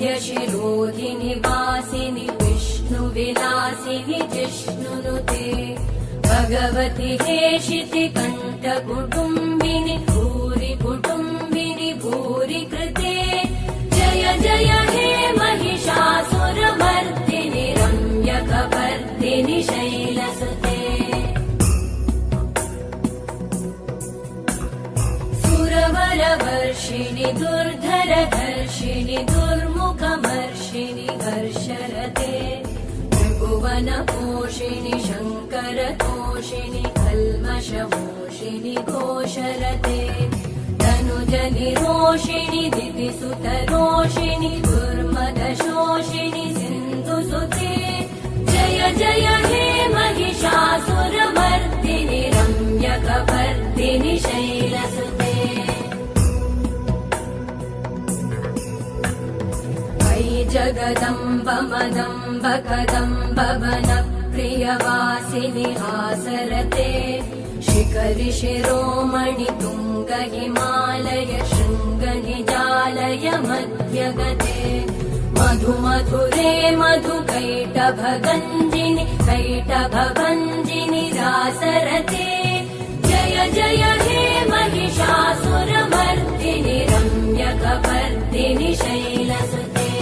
अरविन्द्यशिरोधिनि वासिनि विष्णुविलासिनि जिष्णुनुते भगवति हेशिति कण्ठकुटुम्बिनि भूरि कुटुम्बिनि भूरि कृते जय जय हे महिषासुरमर्दिनि रम्यकपर्दिनि शैलसुते सुरवरवर्षिणि दुर्धरधर्षिणि दुर्मुखमर्षिणि हर्षरते त्रिभुवनपोषिणि शङ्करतोषिणि कल्मषमोषिणि घोषरते तनुजनिरोषिणि दितिसुतरोषिणि दुर्मदशोषिणि सिन्धुसुते जय जय हे महिषासुरमर्दिनि रम्यकपर्दिनि शैलसुते जगदम्ब मदम्ब कदम्ब वनप्रियवासिनि हासरते शिखरि शिरोमणि तुङ्ग हिमालय शृङ्गनिजालय मध्यगते मधुमधुरे मधुकैटभगञ्जिनि कैटभभञ्जिनि रासरते जय जय हे महिषासुरमर्दिनि रम्यकपर्दिनि शैलसुते